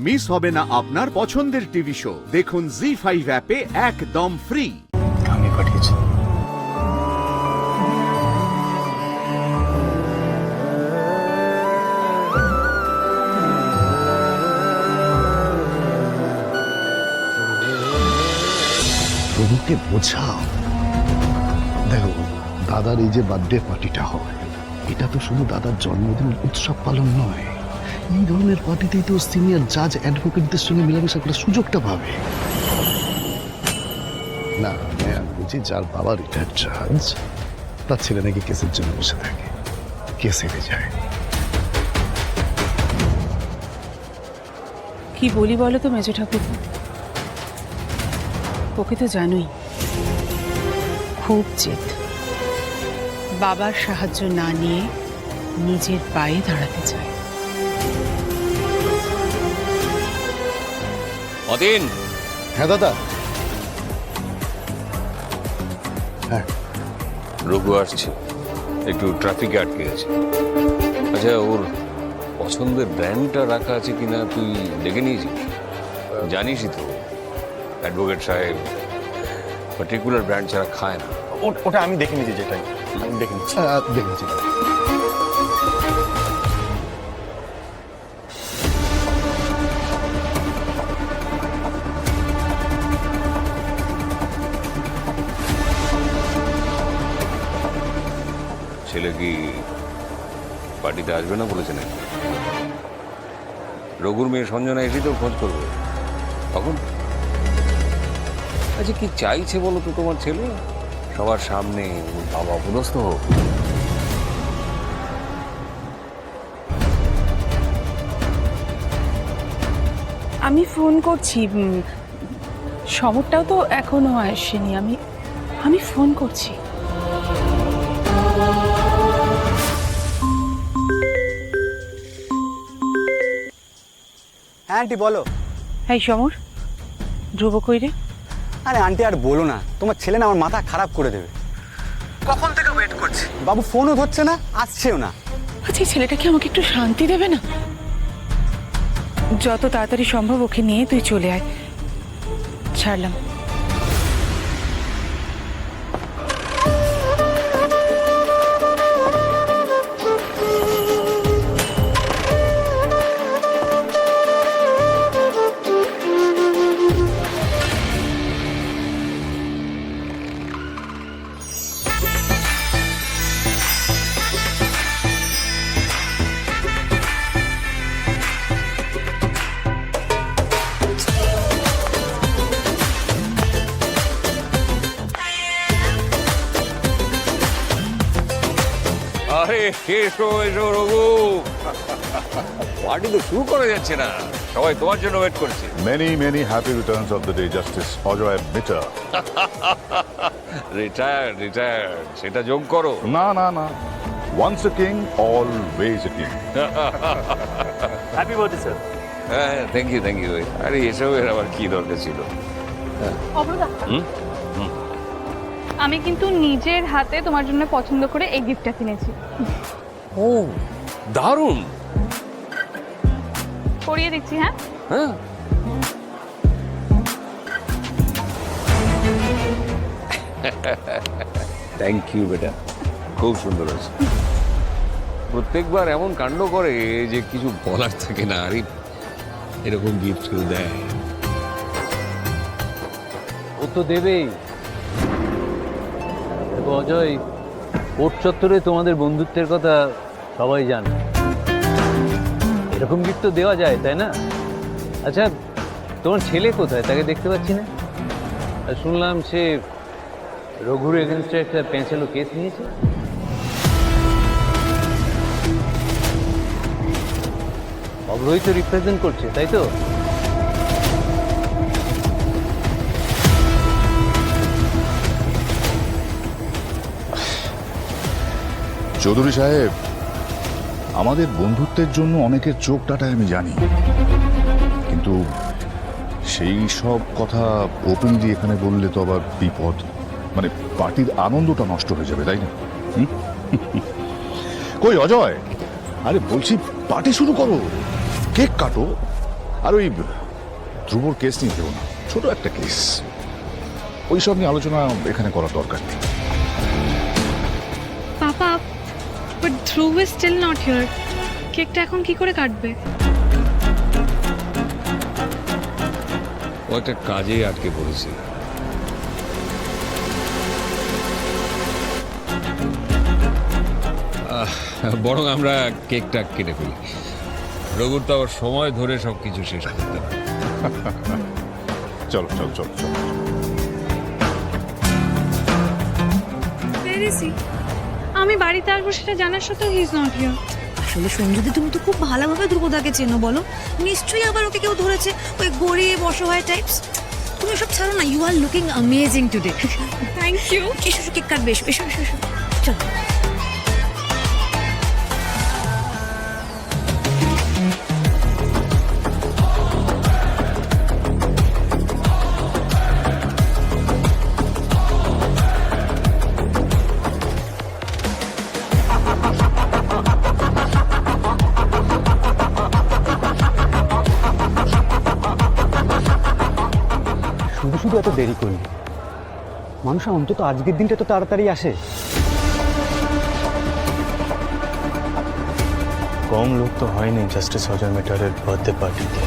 Miss হবে না আপনার পছন্দের টিভি শো। দেখুন জি5 অ্যাপে একদম ফ্রি। আমি পাঠিয়েছি। প্রভুকে বোঝাও। দেখো, দাদার এই যে বার্থডে পার্টিটা হয়, এটা তো শুধু দাদার জন্মদিনের উৎসব পালন নয়, এই ধরনের পার্টিতেই তো সিনিয়র জাজ অ্যাডভোকেটদের সঙ্গে মেলামেশা করার সুযোগটা পাবে। না, আমি বুঝি যার বাবা রিটায়ার্ড জাজ, তার ছেলে নাকি কেসের জন্য বসে থাকে, কেস হেরে যায়। কি বলি বলো তো মেজো ঠাকুর, ওকে তো জানোই, খুব জেদ। বাবার সাহায্য না নিয়ে নিজের পায়ে দাঁড়াতে চায়। অদিন, হ্যাঁ দাদা। হ্যাঁ, রঘু আসছে, একটু ট্রাফিকে আটকে গেছে। আচ্ছা, ওর পছন্দের ব্র্যান্ডটা রাখা আছে কিনা তুই দেখে নিয়েছিস? জানিসই তো অ্যাডভোকেট সাহেব পার্টিকুলার ব্র্যান্ড ছাড়া খায় না। ওটা আমি দেখে নিয়েছি, যেটাই আমি দেখে নিচ্ছি। দেখেছি। ছেলে কি পার্টিতে আসবে না বলেছে নাকি? রঘুর মেয়ে সঞ্জনা এসে তো খোঁজ করবে তখন। আচ্ছা, কি চাইছে বলো তো তোমার ছেলে? সবার সামনে ওর বাবা অপদস্থ হোক? আমি ফোন করছি, সমরটাও তো এখনো আসেনি। আমি ফোন করছি। হ্যাঁ আন্টি বলো। এই সমর, ধ্রুব কই রে? আরে আন্টি আর বলো না, তোমার ছেলে না আমার মাথা খারাপ করে দেবে। কখন থেকে ওয়েট করছি, বাবু ফোনও ধরছে না, আসছেও না। আচ্ছা, এই ছেলেটা কি আমাকে একটু শান্তি দেবে না? যত তাড়াতাড়ি সম্ভব ওকে নিয়ে তুই চলে আয়। ছাড়লাম। আরে এসো এসো রঘু, পার্টি তো শুরু করা যাচ্ছে না, সবাই তোমার জন্য ওয়েট করছে। Many happy returns of the day, Justice Ajoy Bitter. Retired সেটা যোগ করো। না, once a king, always a king. Happy birthday sir. হ্যাঁ, থ্যাংক ইউ। আরে এসবের আবার কি দরকার ছিল? অপরাধা, আমি কিন্তু নিজের হাতে তোমার জন্য পছন্দ করে এই গিফটটা কিনেছি। ও দারুণ। পরিয়ে দিচ্ছি। হ্যাঁ হ্যাঁ, থ্যাংক ইউ বেটা, খুব সুন্দর আছে। প্রত্যেকবার এমন কাণ্ড করে যে কিছু বলার থাকে না। আরে এরকম গিফট কেউ দেয়? ও তো দেবেই। অজয়, কোর্ট চত্বরে তোমাদের বন্ধুত্বের কথা সবাই জানে, এরকম গিফট তো দেওয়া যায়, তাই না? আচ্ছা, তোমার ছেলে কোথায়? তাকে দেখতে পাচ্ছি না। আর শুনলাম সে রঘুর এগেনস্টে একটা পেঁচালো কেস নিয়েছে। অগ্রহী তো রিপ্রেজেন্ট করছে, তাই তো? চৌধুরী সাহেব, আমাদের বন্ধুত্বের জন্য অনেকের চোখ টাটায় আমি জানি, কিন্তু সেই সব কথা ওপেনলি এখানে বললে তো আবার বিপদ। মানে পার্টির আনন্দটা নষ্ট হয়ে যাবে, তাই না? কই অজয়, আরে বলছি পার্টি শুরু করো, কেক কাটো। আর ওই ধ্রুবর কেস নিয়ে দেবো না, ছোট একটা কেস, ওইসব নিয়ে আলোচনা এখানে করার দরকার নেই। Papa, but Dhruv is still not here. কেকটা এখন কি করে কাটবে? ও একটা কাজে আটকে পড়েছে। বরং আমরা কেকটা কেটে ফেলি, রঘুর তো আবার সময় ধরে সবকিছু শেষ করতে হবে। চলো চলো চলো চলো। আমি বাড়িতে আসবো সেটা জানার সত্ত্বেও হি ইজ নট হিয়ার। আসলে সঞ্জুদি, তুমি তো খুব ভালোভাবে ধ্রুবদাকে চেনো, বলো নিশ্চয়ই আবার ওকে কেউ ধরেছে, ওই গরিব অসহায় টাইপস। তুমি সব ছাড়ো না, you are looking amazing today. Thank you. এসো কেক কাটবে, এসো এসো এসো, চলো। শুধু শুধু এত দেরি করলি, মানুষ অন্তত আজকের দিনটা তো তাড়াতাড়ি আসে। কম লোক তো হয়নি জাস্টিস অজয় মেটারের বার্থডে পার্টিতে।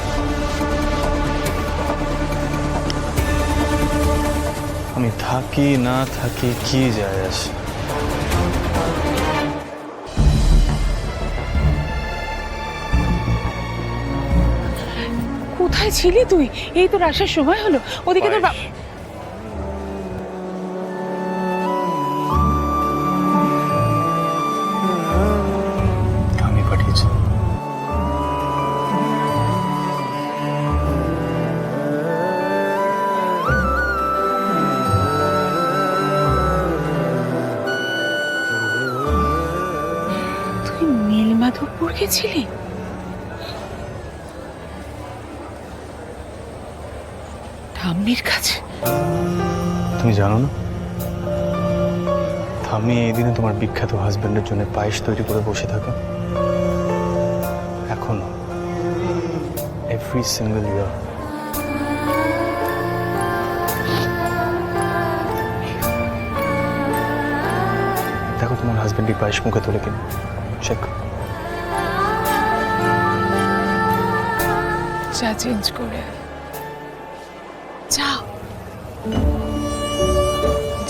আমি থাকি না থাকি কি যায় আসে। কোথায় ছিলি তুই? এই তোর আসার সময় হলো, ওদিকে তোর আমি পাঠিয়েছি। তুই নীলমাধবপুর গেছিলি? ঠাম্মির কাছে? তুমি জানো না, আমি এই দিনে তোমার বিখ্যাত হাজবেন্ডের জন্য পায়েস তৈরি করে বসে থাকে এখনো, এভরি সিঙ্গেল ইয়ার। দেখো তোমার হাজবেন্ডই পায়েস মুখে তোলে কিনা, চেক। চা চেঞ্জ করে যাও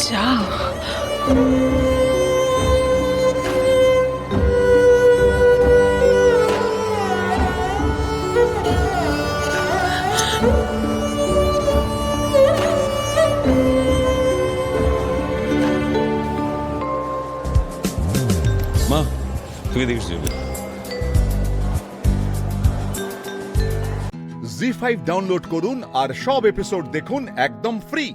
যাও। মা, তুমি দেখিস জি5 ডাউনলোড করুন আর সব এপিসোড দেখুন একদম ফ্রি।